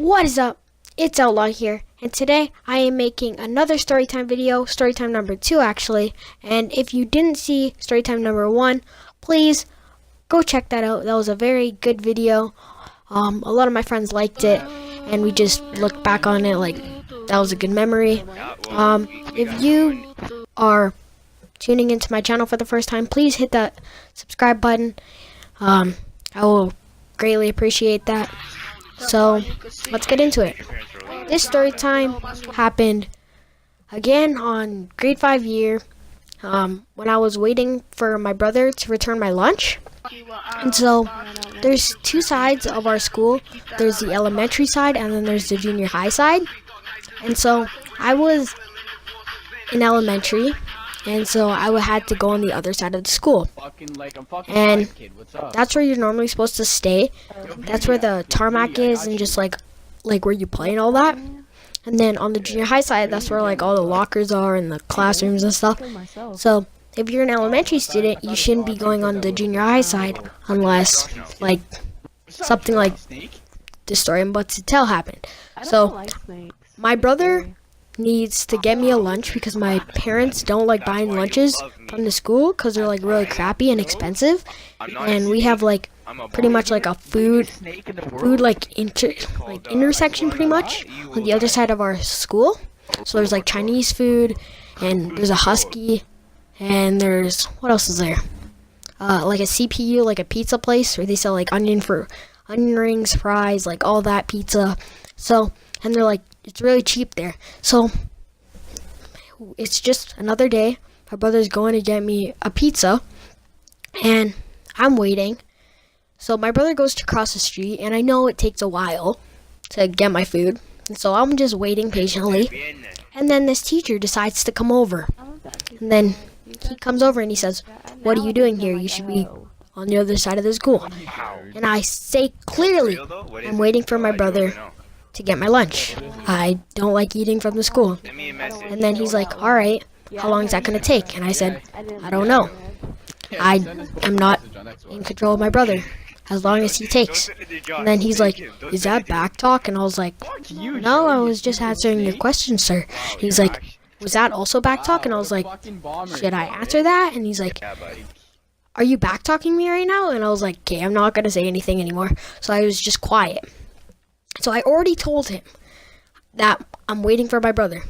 What is up? It's Outlaw here, and today I am making another storytime video, storytime number 2 actually, and if you didn't see storytime number 1, please go check that out. That was a very good video. A lot of my friends liked it, and we just looked back on it like that was a good memory. If you are tuning into my channel for the first time, please hit that subscribe button. I will greatly appreciate that. So let's get into it. This story time happened again on grade 5 year when I was waiting for my brother to return my lunch. And so there's two sides of our school. There's the elementary side and then there's the junior high side. And so I was in elementary, and so I had to go on the other side of the school. And that's where you're normally supposed to stay. That's where the tarmac is and just like where you play and all that. And then on the junior high side, that's where like all the lockers are and the classrooms and stuff. So if you're an elementary student, you shouldn't be going on the junior high side unless like something like the story I'm about to tell happened. So my brother needs to get me a lunch because my parents don't like buying lunches from the school because they're like really crappy and expensive, and we have like pretty much like a food intersection pretty much on the other side of our school. So there's like Chinese food, and there's a Husky, and there's what else is there, like a CPU, like a pizza place where they sell like onion rings, fries, like all that pizza. So, and they're like, it's really cheap there. So it's just another day. My brother's going to get me a pizza, and I'm waiting. So my brother goes to cross the street, and I know it takes a while to get my food. And so I'm just waiting patiently. And then this teacher decides to come over. And then he comes over and he says, "What are you doing here? You should be on the other side of the school." And I say clearly, I'm waiting for my brother to get my lunch. I don't like eating from the school. And then he's like, "All right, how long is that going to take?" And I said, "I don't know. I am not in control of my brother as long as he takes." And then he's like, "Is that back talk?" And I was like, "No, I was just answering your question, sir." And he's like, "Was that also back talk?" And I was like, "Should I answer that?" And he's like, "Are you back talking me right now?" And I was like, "Okay, I'm not going to say anything anymore." So I was just quiet. So I already told him that I'm waiting for my brother.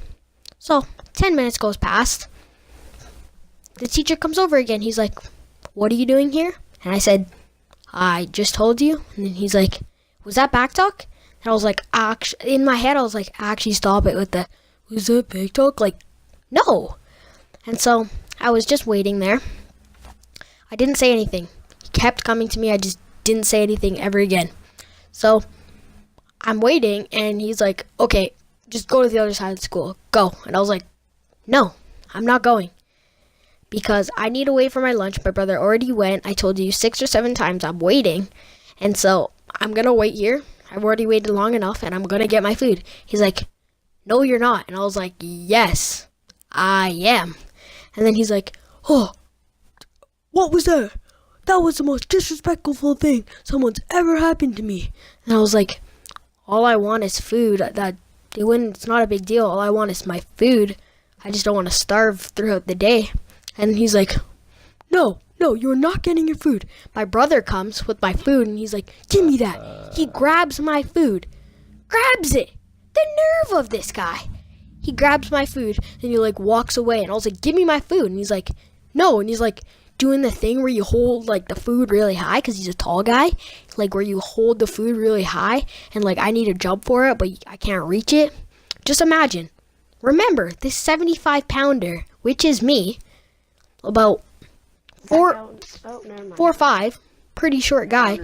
So 10 minutes goes past. The teacher comes over again. He's like, "What are you doing here?" And I said, "I just told you." And then he's like, "Was that back talk?" And I was like, in my head, I was like, "Actually, stop it with the, was that back talk?" Like, no. And so I was just waiting there. I didn't say anything. He kept coming to me. I just didn't say anything ever again. So I'm waiting, and he's like, "Okay, just go to the other side of the school. Go." And I was like, "No, I'm not going. Because I need to wait for my lunch. My brother already went. I told you 6 or 7 times I'm waiting. And so I'm going to wait here. I've already waited long enough, and I'm going to get my food." He's like, "No, you're not." And I was like, "Yes, I am." And then he's like, "Oh, what was that? That was the most disrespectful thing someone's ever happened to me." And I was like, all I want is food. It's not a big deal. All I want is my food. I just don't want to starve throughout the day. And he's like, no, you're not getting your food." My brother comes with my food, and he's like, "Give me that." He grabs my food. Grabs it. The nerve of this guy. He grabs my food, and he like walks away. And I was like, "Give me my food." And he's like, "No." And he's like doing the thing where you hold like the food really high, because he's a tall guy, like where you hold the food really high, and like I need to jump for it, but I can't reach it. Just imagine. Remember, this 75-pounder, which is me, about 4 or 5, pretty short guy,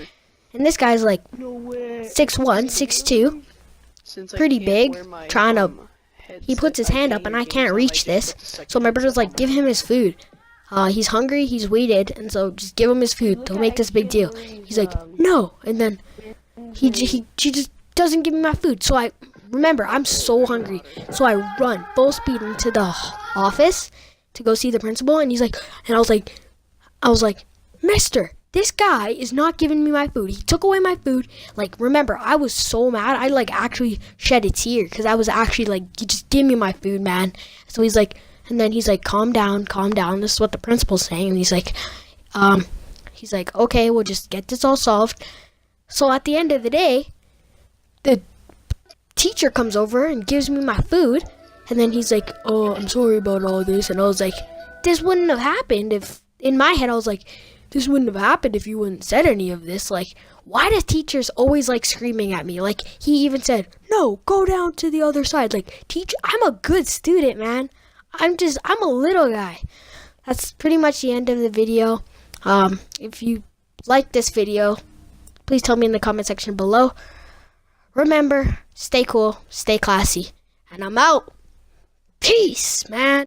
and this guy's like 6'1", 6'2", pretty big, he puts his hand up, and I can't reach this. So my brother's like, "Give him his food. He's hungry, he's waited, and so just give him his food. Don't make this a big deal." He's like, "No." And then he just doesn't give me my food. So I'm so hungry. So I run full speed into the office to go see the principal, and he's like, and I was like, "Mister, this guy is not giving me my food. He took away my food. Like, remember, I was so mad. I, like, actually shed a tear because I was actually like, you just give me my food, man. So he's like, and then he's like, calm down, calm down. This is what the principal's saying. And he's like, okay, we'll just get this all solved. So at the end of the day, the teacher comes over and gives me my food. And then he's like, oh, I'm sorry about all this. And I was like, this wouldn't have happened if, in my head, I was like, this wouldn't have happened if you wouldn't said any of this. Like, why do teachers always like screaming at me? Like, he even said, no, go down to the other side. Like, teacher, I'm a good student, man. I'm a little guy. That's pretty much the end of the video. If you like this video, please tell me in the comment section below. Remember, stay cool, stay classy, and I'm out. Peace, man.